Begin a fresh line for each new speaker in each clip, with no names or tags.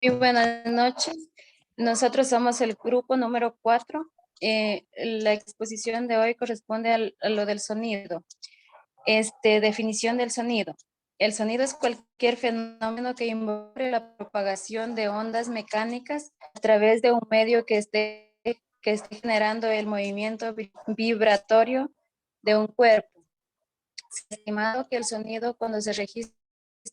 Muy buenas noches. Nosotros somos el grupo número 4. La exposición de hoy corresponde a lo del sonido. Definición del sonido. El sonido es cualquier fenómeno que involucre la propagación de ondas mecánicas a través de un medio que esté generando el movimiento vibratorio de un cuerpo. Se ha estimado que el sonido, cuando se registra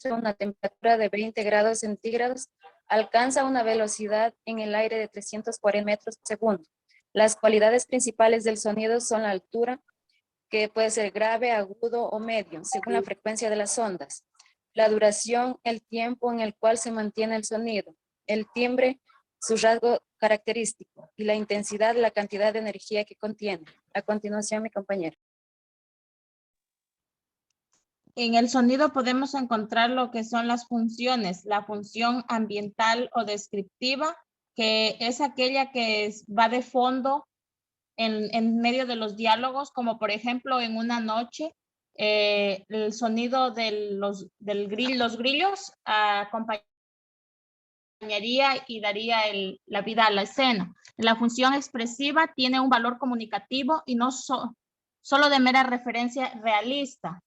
a una temperatura de 20 grados centígrados, alcanza una velocidad en el aire de 340 metros por segundo. Las cualidades principales del sonido son la altura, que puede ser grave, agudo o medio, según la frecuencia de las ondas. La duración, el tiempo en el cual se mantiene el sonido. El timbre, su rasgo característico. Y la intensidad, la cantidad de energía que contiene. A continuación, mi compañero.
En el sonido podemos encontrar lo que son las funciones, la función ambiental o descriptiva, que es aquella que va de fondo en medio de los diálogos, como por ejemplo en una noche, el sonido de los grillos acompañaría y daría la vida a la escena. La función expresiva tiene un valor comunicativo y no solo de mera referencia realista.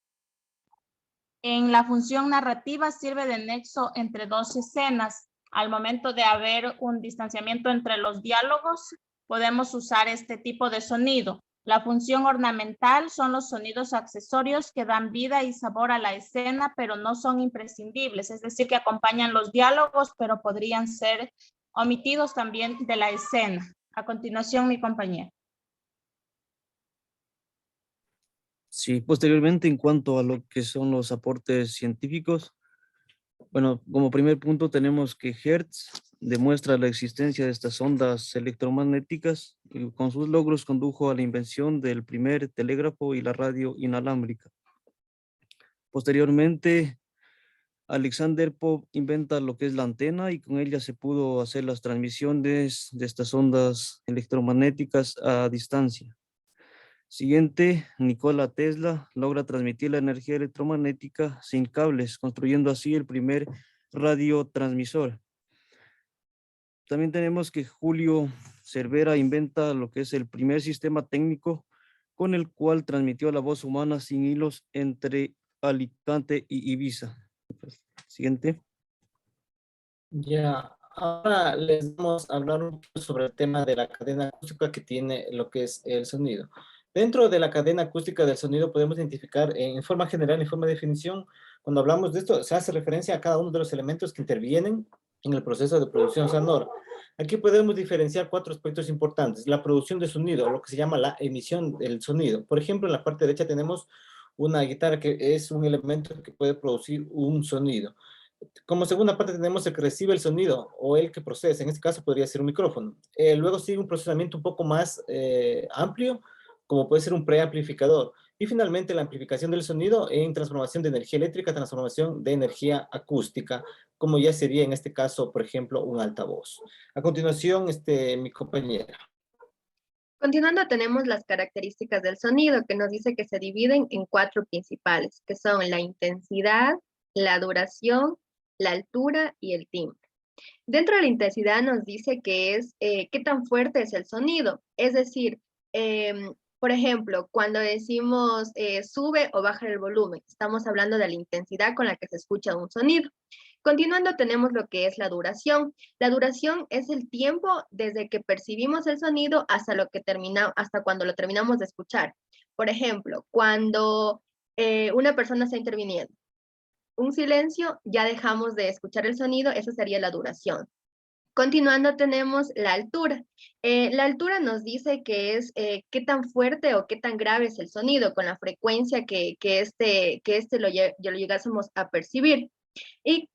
En la función narrativa sirve de nexo entre dos escenas. Al momento de haber un distanciamiento entre los diálogos, podemos usar este tipo de sonido. La función ornamental son los sonidos accesorios que dan vida y sabor a la escena, pero no son imprescindibles, es decir, que acompañan los diálogos, pero podrían ser omitidos también de la escena. A continuación, mi compañera.
Sí, posteriormente en cuanto a lo que son los aportes científicos, bueno, como primer punto tenemos que Hertz demuestra la existencia de estas ondas electromagnéticas y con sus logros condujo a la invención del primer telégrafo y la radio inalámbrica. Posteriormente, Alexander Pope inventa lo que es la antena y con ella se pudo hacer las transmisiones de estas ondas electromagnéticas a distancia. Siguiente, Nikola Tesla logra transmitir la energía electromagnética sin cables, construyendo así el primer radiotransmisor. También tenemos que Julio Cervera inventa lo que es el primer sistema técnico con el cual transmitió la voz humana sin hilos entre Alicante y Ibiza. Siguiente.
Ya, ahora les vamos a hablar un poco sobre el tema de la cadena acústica que tiene lo que es el sonido. Dentro de la cadena acústica del sonido podemos identificar en forma general, en forma de definición, cuando hablamos de esto, se hace referencia a cada uno de los elementos que intervienen en el proceso de producción sonora. Aquí podemos diferenciar 4 aspectos importantes. La producción de sonido, lo que se llama la emisión del sonido. Por ejemplo, en la parte derecha tenemos una guitarra que es un elemento que puede producir un sonido. Como segunda parte tenemos el que recibe el sonido o el que procesa, en este caso podría ser un micrófono. Luego sigue un procesamiento un poco más amplio, como puede ser un preamplificador. Y finalmente la amplificación del sonido en transformación de energía eléctrica, transformación de energía acústica, como ya sería en este caso, por ejemplo, un altavoz. A continuación, mi compañera.
Continuando, tenemos las características del sonido, que nos dice que se dividen en 4 principales, que son la intensidad, la duración, la altura y el timbre. Dentro de la intensidad nos dice que es qué tan fuerte es el sonido, es decir, por ejemplo, cuando decimos sube o baja el volumen, estamos hablando de la intensidad con la que se escucha un sonido. Continuando, tenemos lo que es la duración. La duración es el tiempo desde que percibimos el sonido hasta cuando lo terminamos de escuchar. Por ejemplo, cuando una persona está interviniendo, un silencio, ya dejamos de escuchar el sonido, esa sería la duración. Continuando tenemos la altura. La altura nos dice que es qué tan fuerte o qué tan grave es el sonido con la frecuencia que lo llegásemos a percibir. Y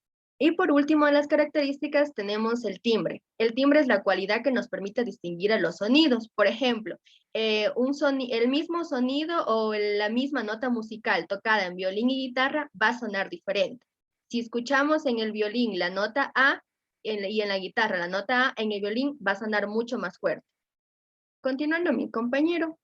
por último, en las características tenemos el timbre. El timbre es la cualidad que nos permite distinguir a los sonidos. Por ejemplo, el mismo sonido o la misma nota musical tocada en violín y guitarra va a sonar diferente. Si escuchamos en el violín la nota A y en la guitarra la nota A, en el violín va a sonar mucho más fuerte. Continuando, mi compañero.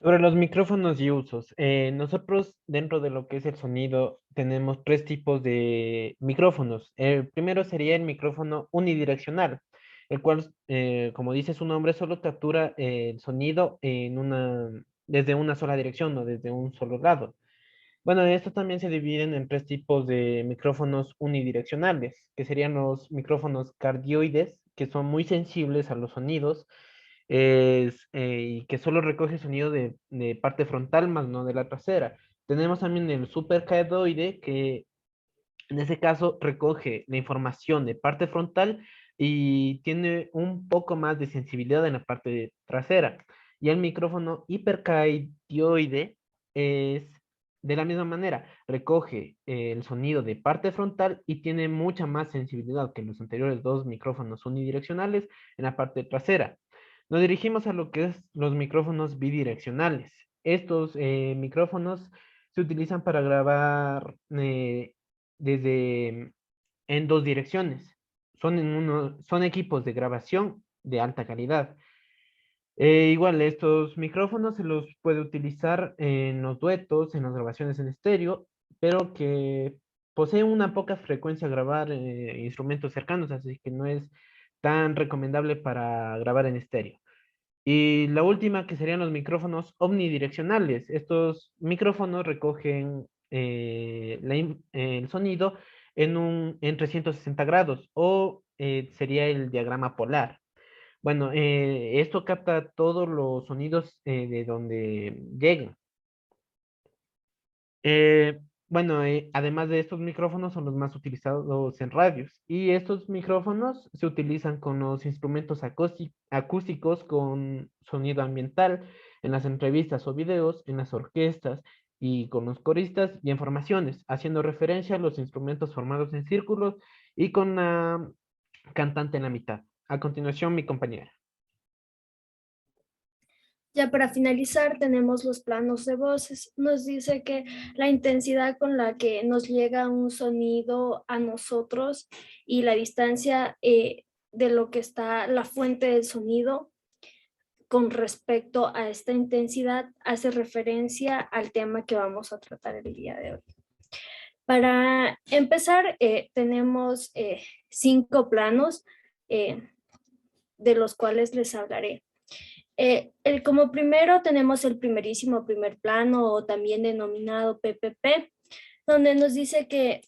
Sobre los micrófonos y usos, nosotros dentro de lo que es el sonido tenemos tres tipos de micrófonos. El primero sería el micrófono unidireccional, el cual, como dice su nombre, solo captura el sonido desde una sola dirección o desde un solo lado. Bueno, estos también se dividen en tres tipos de micrófonos unidireccionales, que serían los micrófonos cardioides, que son muy sensibles a los sonidos, y que solo recoge sonido de parte frontal, más no de la trasera. Tenemos también el supercardioide, que en ese caso recoge la información de parte frontal y tiene un poco más de sensibilidad en la parte trasera. Y el micrófono hipercardioide es de la misma manera, recoge el sonido de parte frontal y tiene mucha más sensibilidad que los anteriores dos micrófonos unidireccionales en la parte trasera. Nos dirigimos a lo que es los micrófonos bidireccionales. Estos micrófonos se utilizan para grabar desde en dos direcciones. Son equipos de grabación de alta calidad. Igual, estos micrófonos se los puede utilizar en los duetos, en las grabaciones en estéreo, pero que poseen una poca frecuencia a grabar instrumentos cercanos, así que no es tan recomendable para grabar en estéreo. Y la última que serían los micrófonos omnidireccionales. Estos micrófonos recogen el sonido en 360 grados o sería el diagrama polar. Bueno, esto capta todos los sonidos de donde llegan. Bueno, además de estos micrófonos son los más utilizados en radios y estos micrófonos se utilizan con los instrumentos acústicos con sonido ambiental en las entrevistas o videos, en las orquestas y con los coristas y en formaciones, haciendo referencia a los instrumentos formados en círculos y con la cantante en la mitad. A continuación, mi compañera.
Ya para finalizar, tenemos los planos de voces. Nos dice que la intensidad con la que nos llega un sonido a nosotros y la distancia de lo que está la fuente del sonido con respecto a esta intensidad hace referencia al tema que vamos a tratar el día de hoy. Para empezar, tenemos 5 planos de los cuales les hablaré. Como primero tenemos el primerísimo primer plano o también denominado PPP, donde nos dice que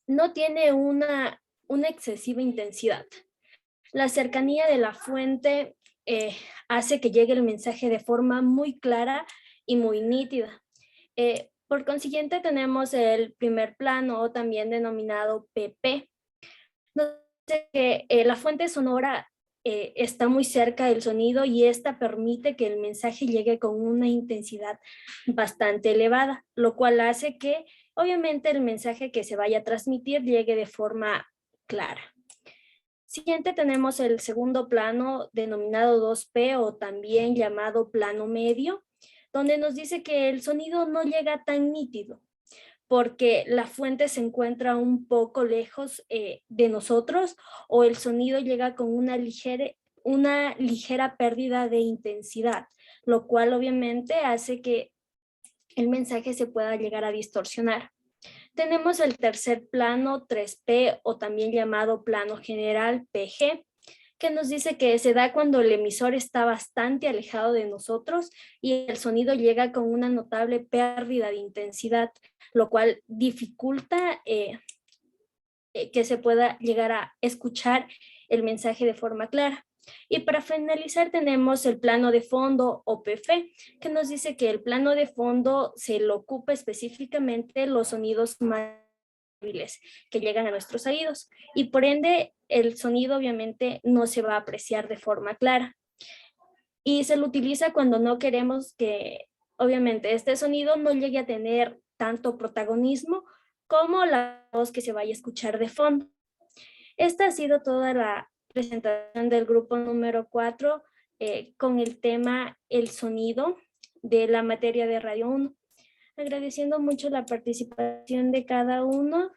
no tiene una excesiva intensidad. La cercanía de la fuente hace que llegue el mensaje de forma muy clara y muy nítida. Por consiguiente tenemos el primer plano o también denominado PP. Nos dice que la fuente sonora está muy cerca del sonido y esta permite que el mensaje llegue con una intensidad bastante elevada, lo cual hace que obviamente el mensaje que se vaya a transmitir llegue de forma clara. Siguiente tenemos el segundo plano denominado 2P o también llamado plano medio, donde nos dice que el sonido no llega tan nítido porque la fuente se encuentra un poco lejos de nosotros o el sonido llega con una ligera pérdida de intensidad, lo cual obviamente hace que el mensaje se pueda llegar a distorsionar. Tenemos el tercer plano 3P o también llamado plano general PG, que nos dice que se da cuando el emisor está bastante alejado de nosotros y el sonido llega con una notable pérdida de intensidad, lo cual dificulta que se pueda llegar a escuchar el mensaje de forma clara. Y para finalizar tenemos el plano de fondo o PF, que nos dice que el plano de fondo se lo ocupa específicamente los sonidos más débiles que llegan a nuestros oídos y por ende el sonido obviamente no se va a apreciar de forma clara. Y se lo utiliza cuando no queremos que obviamente este sonido no llegue a tener tanto protagonismo como la voz que se vaya a escuchar de fondo. Esta ha sido toda la presentación del grupo número 4 con el tema el sonido de la materia de Radio 1. Agradeciendo mucho la participación de cada uno